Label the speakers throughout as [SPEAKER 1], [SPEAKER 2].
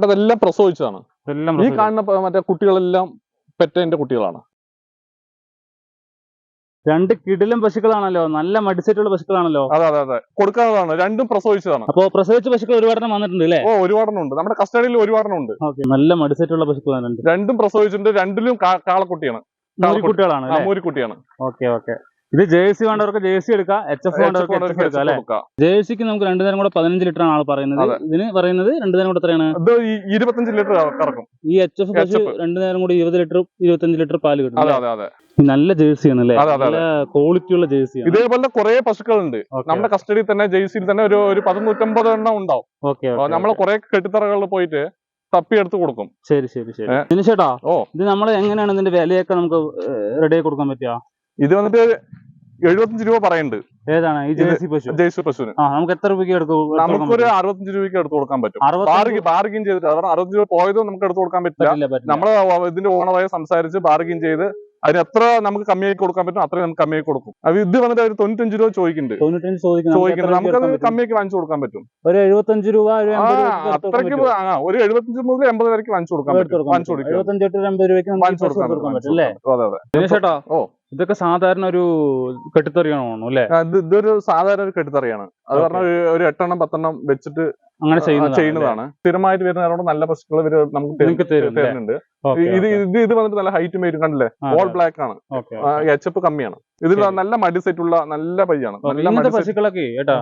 [SPEAKER 1] അതെല്ലാം പ്രസവിച്ചതാണ്. ഈ കാണുന്ന മറ്റേ കുട്ടികളെല്ലാം പെറ്റതിന്റെ കുട്ടികളാണ്.
[SPEAKER 2] രണ്ട് കിടിലം പശുക്കളാണല്ലോ, നല്ല മടിസെറ്റുള്ള പശുക്കളാണല്ലോ.
[SPEAKER 1] അതെ അതെ അതെ, കൊടുക്കാവുന്നതാണ്. രണ്ടും പ്രസവിച്ചതാണ്.
[SPEAKER 2] അപ്പൊ പ്രസവിച്ച പശുക്കൾ ഒരുപാടെണ്ണം വന്നിട്ടുണ്ട് അല്ലേ?
[SPEAKER 1] ഓ, ഒരുപാടെണ്ണം ഉണ്ട്. നമ്മുടെ കസ്റ്റഡിയിൽ ഒരുപാടെണ്ണം ഉണ്ട്.
[SPEAKER 2] നല്ല മടിസെറ്റുള്ള പശുക്കളാണ്.
[SPEAKER 1] രണ്ടും പ്രസവിച്ചിട്ടുണ്ട്. രണ്ടിലും കാളക്കുട്ടിയാണ്.
[SPEAKER 2] മൂരിക്കുട്ടികളാണ്.
[SPEAKER 1] മൂരിക്കുട്ടിയാണ്.
[SPEAKER 2] Okay okay. ഇത് ജേഴ്സി വേണ്ടവർക്ക് ജേഴ്സി എടുക്കാം, HF വേണ്ടവർക്ക് HF എടുക്കാം അല്ലെ? ജേഴ്സിക്ക് നമുക്ക് 2 നേരം കൂടെ 15 ലിറ്റർ ആണ് ആൾ പറയുന്നത്. ഇതിന് പറയുന്നത് 2 നേരം കൂടെ എത്രയാണ്?
[SPEAKER 1] 25 ലിറ്റർ കറക്കും.
[SPEAKER 2] ഈ HF 2 നേരം കൂടി 20 ലിറ്റർ 25 ലിറ്റർ പാല് കിട്ടും.
[SPEAKER 1] അതെ അതെ.
[SPEAKER 2] നല്ല ജേഴ്സിയാണ് അല്ലേ? നല്ല ക്വാളിറ്റി ഉള്ള ജേഴ്സിയാണ്.
[SPEAKER 1] ഇതേപോലെ കുറെ പശുക്കളുണ്ട് നമ്മുടെ കസ്റ്റഡിയിൽ തന്നെ. ജേഴ്സിയിൽ തന്നെ ഒരു 150 എണ്ണം ഉണ്ടാവും. നമ്മള് കുറെ കെട്ടിത്തറകളിൽ പോയിട്ട് തപ്പിയെടുത്ത് കൊടുക്കും.
[SPEAKER 2] ശരി ശരി ശരി. ചേട്ടാ, ഇത് നമ്മള് എങ്ങനെയാണ് ഇതിന്റെ വിലയൊക്കെ നമുക്ക് റെഡി ആയി കൊടുക്കാൻ പറ്റുക?
[SPEAKER 1] ഇത് വന്നിട്ട് 75 രൂപ പറയുന്നുണ്ട്.
[SPEAKER 2] ഏതാണ് ഈ ജേഴ്സി പശു?
[SPEAKER 1] ജേഴ്സി പശുവിന്
[SPEAKER 2] നമുക്ക് എത്ര രൂപയ്ക്ക് എടുക്കും?
[SPEAKER 1] നമുക്കൊരു 65 രൂപയ്ക്ക് എടുത്ത് കൊടുക്കാൻ പറ്റും. ബാർഗിൻ ചെയ്തിട്ട് 60 രൂപ പോയതും നമുക്ക് എടുത്ത് കൊടുക്കാൻ പറ്റില്ല. നമ്മള് ഇതിന്റെ ഓണറായി സംസാരിച്ച് ബാർഗിൻ ചെയ്ത് അതിന് എത്ര നമുക്ക് കമ്മിയാക്കി കൊടുക്കാൻ പറ്റും അത്രയും നമുക്ക് കമ്മിയാക്കി കൊടുക്കും. ഇത് വന്നിട്ട് 95 രൂപ ചോദിക്കുന്നുണ്ട്. നമുക്കത് കമ്മിയാക്കി വാങ്ങിച്ചു കൊടുക്കാൻ പറ്റും.
[SPEAKER 2] ഒരു 75 രൂപ
[SPEAKER 1] അത്രയ്ക്ക് ഒരു 75 മുതൽ 80 വരെയ്ക്ക് വാങ്ങിച്ചു കൊടുക്കാൻ പറ്റും.
[SPEAKER 2] ചേട്ടാ, ഇതൊക്കെ സാധാരണ ഒരു കെട്ടിത്തറിയാണോ അല്ലെ?
[SPEAKER 1] ഇതൊരു സാധാരണ ഒരു കെട്ടിത്തറിയാണ്. അത് പറഞ്ഞാൽ ഒരു 8 എണ്ണം 10 എണ്ണം വെച്ചിട്ട്
[SPEAKER 2] അങ്ങനെ ചെയ്യുന്നതാണ്.
[SPEAKER 1] സ്ഥിരമായിട്ട് വരുന്നവരോട് നല്ല പശുക്കൾ നമുക്ക് തരുന്നുണ്ട്. ഇത് വന്നിട്ട് നല്ല ഹൈറ്റ് വരും. കണ്ടില്ലേ, ഓൾ ബ്ലാക്ക് ആണ്. HF കമ്മിയാണ്. ഇതിൽ നല്ല മടി സെറ്റ് ഉള്ള നല്ല പയ്യാണ്.
[SPEAKER 2] നല്ല പശുക്കളൊക്കെ ഏട്ടാ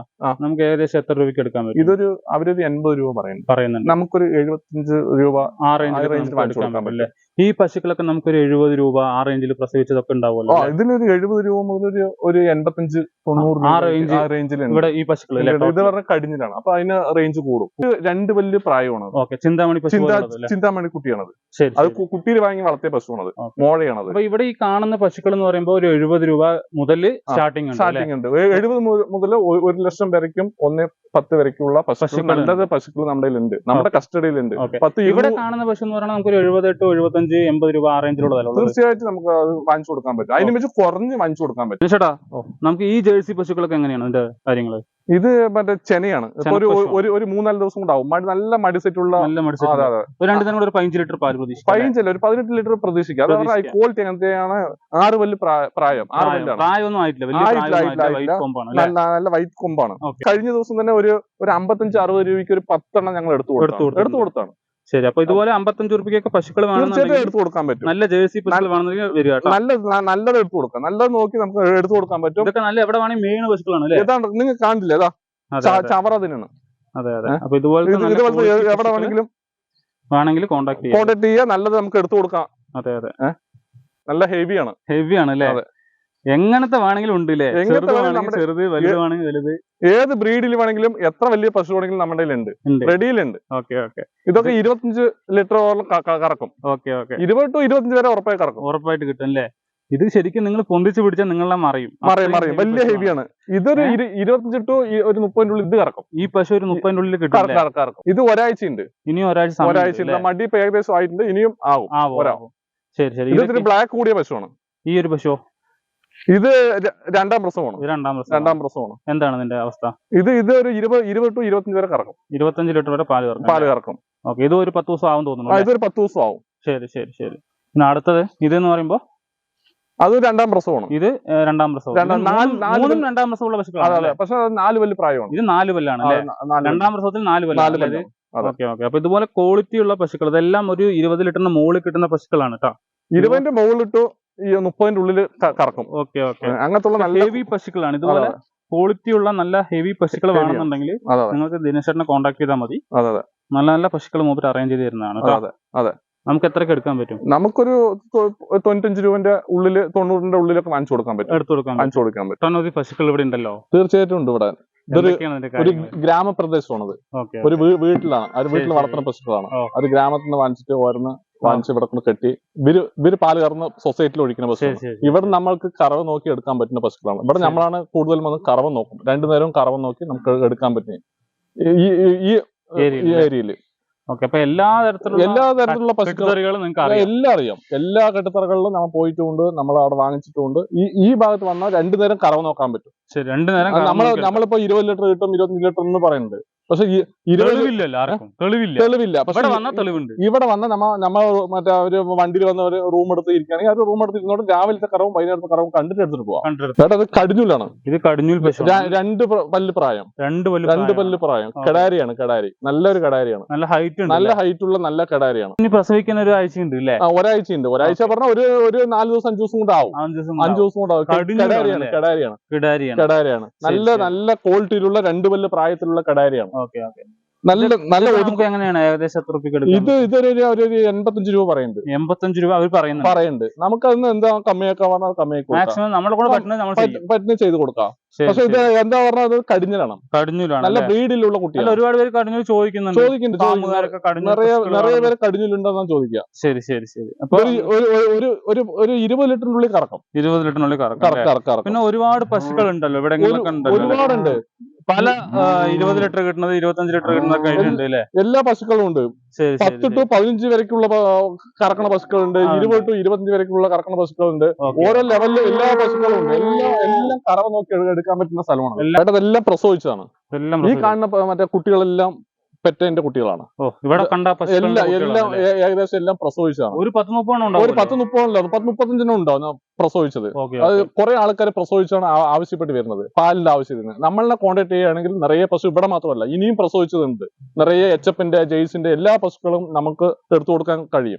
[SPEAKER 2] നമുക്ക് ഏകദേശം എത്ര രൂപയ്ക്ക് എടുക്കാൻ പറ്റും?
[SPEAKER 1] അവരൊരു 80 രൂപ പറയുന്നുണ്ട്. നമുക്കൊരു 75 രൂപ
[SPEAKER 2] ആ റേഞ്ചിൽ വാങ്ങിച്ചു കൊടുക്കാൻ പറ്റില്ല. ഈ പശുക്കളൊക്കെ നമുക്കൊരു 70 രൂപ ആ റേഞ്ചിൽ പ്രസവിച്ചതൊക്കെ ഉണ്ടാവുമല്ലോ.
[SPEAKER 1] ഇതിനൊരു 70 രൂപ മുതൽ ഒരു 85-90
[SPEAKER 2] ആ റേഞ്ചിൽ ഇവിടെ ഈ പശുക്കൾ
[SPEAKER 1] ഇത് പറഞ്ഞ കടിഞ്ഞിലാണ്. അപ്പൊ അതിന് റേഞ്ച് കൂടും. രണ്ട് വലിയ പ്രായമാണ്. ചിന്താമണി കുട്ടിയാണത്. അത് കുട്ടിയിൽ വാങ്ങി വളർത്തിയ പശുവാണത്. മോഴയാണത്.
[SPEAKER 2] അപ്പൊ ഇവിടെ ഈ കാണുന്ന പശുക്കൾ എന്ന് പറയുമ്പോൾ ഒരു 70 രൂപ മുതൽ സ്റ്റാർട്ടിംഗ്
[SPEAKER 1] ഉണ്ട്. 70 മുതൽ 1 ലക്ഷം വരയ്ക്കും 1-10 വരയ്ക്കുള്ള പശുക്കൾ നല്ലത് പശുക്കൾ നമ്മുടെ ഉണ്ട്, നമ്മുടെ കസ്റ്റഡിയിലുണ്ട്.
[SPEAKER 2] ഇവിടെ കാണുന്ന പശു എന്ന് പറഞ്ഞാൽ നമുക്ക് ഒരു 78, 75, 80 രൂപ ആ റേഞ്ചിലുള്ള
[SPEAKER 1] തീർച്ചയായിട്ടും നമുക്ക് അത് വാങ്ങിച്ചു കൊടുക്കാൻ പറ്റും. അതിന് വെച്ച് കുറഞ്ഞ് വാങ്ങിച്ചു കൊടുക്കാൻ പറ്റും.
[SPEAKER 2] ചേട്ടാ, നമുക്ക് ഈ ജേഴ്സി പശുക്കളൊക്കെ എങ്ങനെയാണ് ഇതിന്റെ കാര്യങ്ങള്?
[SPEAKER 1] ഇത് മറ്റേ ചെനയാണ്. ഒരു 3-4 ദിവസം ഉണ്ടാവും. നല്ല മടിസെറ്റുള്ള
[SPEAKER 2] 2 നേരം ഒരു 15 ലിറ്റർ പാല് പ്രതീക്ഷിക്കാം.
[SPEAKER 1] 15 ഒരു 18 ലിറ്റർ പ്രതീക്ഷിക്കാം. അത് ക്വാളിറ്റി അങ്ങനത്തെയാണ്. 6 വല്ല് പ്രായം.
[SPEAKER 2] പ്രായമൊന്നും ആയിട്ടില്ല.
[SPEAKER 1] നല്ല വൈറ്റ് കൊമ്പാണ്. കഴിഞ്ഞ ദിവസം തന്നെ ഒരു 55-60 രൂപയ്ക്ക് ഒരു 10 എണ്ണം ഞങ്ങൾ എടുത്തു കൊടുത്താണ്.
[SPEAKER 2] ശരി. അപ്പൊ ഇതുപോലെ 55 രൂപയ്ക്കൊക്കെ പശുക്കൾ
[SPEAKER 1] എടുത്തു കൊടുക്കാൻ പറ്റും.
[SPEAKER 2] നല്ല ജേഴ്സി പശുക്കൾ
[SPEAKER 1] നല്ലത് എടുത്തു കൊടുക്കാം. നല്ലത് നോക്കി നമുക്ക് എടുത്തു കൊടുക്കാൻ പറ്റും.
[SPEAKER 2] ഇതൊക്കെ നല്ല എവിടെ വേണമെങ്കിൽ മെയിൻ പശുക്കളാണ്.
[SPEAKER 1] നിങ്ങൾ കാണില്ലേ, ചവറ അതിനാണ്.
[SPEAKER 2] അതെ അതെ. അപ്പൊ ഇതുപോലെ
[SPEAKER 1] എവിടെ
[SPEAKER 2] വേണമെങ്കിൽ കോൺടാക്ട്
[SPEAKER 1] ചെയ്യുക. നല്ലത് നമുക്ക് എടുത്തു കൊടുക്കാം.
[SPEAKER 2] അതെ അതെ.
[SPEAKER 1] നല്ല ഹെവിയാണ് അല്ലേ?
[SPEAKER 2] എങ്ങനത്തെ വേണമെങ്കിലും ഉണ്ട്. ചെറുത് വലുതാണെങ്കിൽ വലുത്,
[SPEAKER 1] ഏത് ബ്രീഡിൽ വേണമെങ്കിലും എത്ര വലിയ പശു വേണമെങ്കിലും നമ്മുടെ ഉണ്ട്, റെഡിയിലുണ്ട്. ഇതൊക്കെ 25 ലിറ്റർ കറക്കും. 20-25 വരെ ഉറപ്പായി കറക്കും.
[SPEAKER 2] ഉറപ്പായിട്ട് കിട്ടും അല്ലേ? ഇത് ശരിക്കും നിങ്ങൾ പൊന്തിച്ച് പിടിച്ചാൽ നിങ്ങളെ മറിയും.
[SPEAKER 1] വലിയ ഹെവിയാണ്. ഇതൊരു 25 to 30 ഉള്ളിൽ ഇത് കറക്കും.
[SPEAKER 2] ഈ പശു ഒരു 30 ഉള്ളിൽ കിട്ടും.
[SPEAKER 1] ഇത് ഒരാഴ്ചയുണ്ട്.
[SPEAKER 2] ഇനിയും ഒരാഴ്ച
[SPEAKER 1] മടി ഇപ്പൊ ഏകദേശം ആയിട്ടുണ്ട്. ഇനിയും ആവും.
[SPEAKER 2] ശരി ശരി.
[SPEAKER 1] ഇതൊരു ബ്ലാക്ക് കൂടിയ പശുവാണ്.
[SPEAKER 2] ഈ ഒരു പശു
[SPEAKER 1] ഇത് രണ്ടാം പ്രസവമാണ്. രണ്ടാം പ്രസവമാണ്.
[SPEAKER 2] എന്താണ് ഇതിന്റെ അവസ്ഥ?
[SPEAKER 1] ഇത് ഒരു 20 to 25 വരെ കറക്കും.
[SPEAKER 2] 25 ലിറ്റർ വരെ പാല് കറക്കും. ഇത് ഒരു 10 ദിവസം ആവും തോന്നുന്നു.
[SPEAKER 1] ഇതൊരു 10 ദിവസം ആവും.
[SPEAKER 2] ശരി ശരി ശരി. പിന്നെ അടുത്തത് ഇതെന്ന് പറയുമ്പോ
[SPEAKER 1] അത് രണ്ടാം പ്രസവമാണ്.
[SPEAKER 2] ഇത് രണ്ടാം പ്രസവം. രണ്ടാം പ്രസവമുള്ള പശുക്കളാണ്.
[SPEAKER 1] പക്ഷെ 4 വല്ല് പ്രായമാണ്.
[SPEAKER 2] ഇത് 4 വല്ലാണ്. രണ്ടാം പ്രസവത്തിൽ 4 വല്ല്. അപ്പൊ ഇതുപോലെ ക്വാളിറ്റി ഉള്ള പശുക്കൾ ഇതെല്ലാം ഒരു 20 ലിറ്ററിന് മുകളിൽ കിട്ടുന്ന പശുക്കളാണ് കേട്ടോ.
[SPEAKER 1] 20ന്റെ മുകളിലിട്ട് 30ന്റെ ഉള്ളിൽ കറക്കും. അങ്ങനത്തെ നല്ല
[SPEAKER 2] ഹെവി പശുക്കളാണ്. ഇതുപോലെ ക്വാളിറ്റി ഉള്ള നല്ല ഹെവി പശുക്കൾ വേണമെന്നുണ്ടെങ്കിൽ നിങ്ങൾക്ക് ദിനേശേട്ടനെ കോൺടാക്ട് ചെയ്താൽ മതി. നല്ല നല്ല പശുക്കൾ മൂപ്പര് അറേഞ്ച് ചെയ്ത് തരുന്നതാണ്. നമുക്ക് എത്രയൊക്കെ എടുക്കാൻ പറ്റും?
[SPEAKER 1] നമുക്കൊരു 95 രൂപന്റെ ഉള്ളിൽ 90ന്റെ ഉള്ളിലൊക്കെ വാങ്ങിച്ചു കൊടുക്കാൻ പറ്റും.
[SPEAKER 2] എടുത്തു കൊടുക്കാൻ പറ്റും. ഒട്ടനവധി പശുക്കൾ ഇവിടെ ഉണ്ടല്ലോ.
[SPEAKER 1] തീർച്ചയായിട്ടും ഉണ്ട്. ഇവിടെ ഒരു ഗ്രാമപ്രദേശമാണത്. ഒരു വീട്ടിലാണ്. അത് വീട്ടിൽ വളർത്തുന്ന പശുക്കളാണ്. അത് ഗ്രാമത്തിൽ നിന്ന് വാങ്ങിച്ചിട്ട് വാങ്ങിച്ച് ഇവിടെ കൊണ്ട് കെട്ടി ഇവര് പാല് കറന്ന് സൊസൈറ്റിയിൽ ഒഴിക്കുന്ന പശുക്കൾ. ഇവിടെ നമ്മൾക്ക് കറവ് നോക്കി എടുക്കാൻ പറ്റുന്ന പശുക്കളാണ്. ഇവിടെ നമ്മളാണ് കൂടുതലും വന്ന് കറവ് നോക്കും. 2 നേരവും കറവ് നോക്കി നമുക്ക് എടുക്കാൻ പറ്റും ഈ ഏരിയയില്.
[SPEAKER 2] എല്ലാ തരത്തിലുള്ള
[SPEAKER 1] പശുക്കളും എല്ലാം അറിയാം. എല്ലാ കെട്ടിത്തറകളിലും നമ്മൾ പോയിട്ടുണ്ട്, നമ്മൾ അവിടെ വാങ്ങിച്ചിട്ടുണ്ട്. ഈ ഭാഗത്ത് വന്നാൽ 2 നേരം കറവ് നോക്കാൻ പറ്റും. നമ്മളിപ്പോ 20 ലിറ്റർ കിട്ടും, 25 ലിറ്റർ എന്ന് പറയുന്നുണ്ട്. പക്ഷെ
[SPEAKER 2] തെളിവില്ല.
[SPEAKER 1] പക്ഷെ ഇവിടെ വന്ന നമ്മ മറ്റേ ഒരു വണ്ടിയിൽ വന്ന ഒരു റൂം എടുത്ത് ഇരിക്കുകയാണെങ്കിൽ ആ റൂം എടുത്ത് ഇരുന്നോട്ട് രാവിലത്തെ കറവും വൈകുന്നേരത്തെ കറവും കണ്ടിട്ട് എടുത്തിട്ട് പോവാം. അത് കടിഞ്ഞൂലാണ്.
[SPEAKER 2] ഇത് കടിഞ്ഞൂൽ പശു.
[SPEAKER 1] 2 പല്ല് പ്രായം. 2 പല്ല് പ്രായം. കടാരിയാണ്. കടാരി നല്ലൊരു കടാരിയാണ്.
[SPEAKER 2] നല്ല ഹൈറ്റ്
[SPEAKER 1] ഉള്ള നല്ല കടാരിയാണ്.
[SPEAKER 2] ഇനി പ്രസവിക്കുന്ന ഒരു ആഴ്ചയുണ്ട് അല്ലേ?
[SPEAKER 1] ഒരാഴ്ചയുണ്ട്. ഒരാഴ്ച പറഞ്ഞാൽ ഒരു 4 ദിവസം 5 ദിവസം കൂടെ ആവും. 5 ദിവസം കൂടെ ആവും. കടാരിയാണ്. നല്ല ക്വാളിറ്റിയിലുള്ള 2 പല്ല് പ്രായത്തിലുള്ള കടാരിയാണ്. നല്ല
[SPEAKER 2] എങ്ങനെയാണ് ഏകദേശം എത്ര രൂപ?
[SPEAKER 1] ഇതൊരു 85 രൂപ പറയുന്നുണ്ട്.
[SPEAKER 2] 85 രൂപ അവർ പറയുന്നുണ്ട്.
[SPEAKER 1] നമുക്ക് അതിന് എന്താ കമ്മിയാക്കാൻ പറഞ്ഞാൽ
[SPEAKER 2] മാക്സിമം നമ്മളെ കൂടെ
[SPEAKER 1] പറ്റുന്ന ചെയ്ത് കൊടുക്കാം. പക്ഷെ ഇത് എന്താ പറഞ്ഞാൽ അത് കടിഞ്ഞലാണ്. നല്ല ബ്രീഡിലുള്ള കുട്ടികൾ.
[SPEAKER 2] ഒരുപാട് പേര് കടിഞ്ഞൂൽ ചോദിക്കുന്നുണ്ട്.
[SPEAKER 1] നിറയെ പേര് കടിഞ്ഞൂലുണ്ടെന്നാണ് ചോദിക്കുക.
[SPEAKER 2] ശരി.
[SPEAKER 1] അപ്പൊ ഒരു 20 ലിറ്ററിനുള്ളിൽ കറക്കും.
[SPEAKER 2] 20 ലിറ്ററിനുള്ളിൽ കറക്കും. പിന്നെ ഒരുപാട് പശുക്കൾ ഉണ്ടല്ലോ ഇവിടെ.
[SPEAKER 1] ഒരുപാടുണ്ട്.
[SPEAKER 2] പല 20 ലിറ്റർ കിട്ടുന്നത്, 25 ലിറ്റർ കിട്ടുന്നതൊക്കെ ഉണ്ട് അല്ലേ?
[SPEAKER 1] എല്ലാ പശുക്കളും ഉണ്ട്. 10 to 15 വരയ്ക്കുള്ള കറക്കണ പശുക്കളുണ്ട്. 20 to 25 വരയ്ക്കുള്ള കറക്കണ പശുക്കളുണ്ട്. ഓരോ ലെവലിൽ എല്ലാ പശുക്കളും ഉണ്ട്. എല്ലാം കറവ നോക്കി എടുക്കാൻ പറ്റുന്ന സ്ഥലമാണ്. അതെല്ലാം പ്രസവിച്ചതാണ്. ഈ കാണുന്ന മറ്റേ കുട്ടികളെല്ലാം പെറ്റന്റെ കുട്ടികളാണ്. എല്ലാം ഏകദേശം എല്ലാം പ്രസവിച്ചതാണ്.
[SPEAKER 2] ഒരു
[SPEAKER 1] 10-30 ഉണ്ടാവും പ്രസവിച്ചത്. അത് കുറെ ആൾക്കാർ പ്രസവിച്ചാണ് ആവശ്യപ്പെട്ട് വരുന്നത്, പാലിന്റെ ആവശ്യത്തിന്. നമ്മളെ കോൺടാക്ട് ചെയ്യുകയാണെങ്കിൽ നിറയെ പശു ഇവിടെ മാത്രമല്ല ഇനിയും പ്രസവിച്ചതുണ്ട്. നിറയെ HF-ന്റെ, ജെയ്സിന്റെ എല്ലാ പശുക്കളും നമുക്ക് എടുത്തു കൊടുക്കാൻ കഴിയും.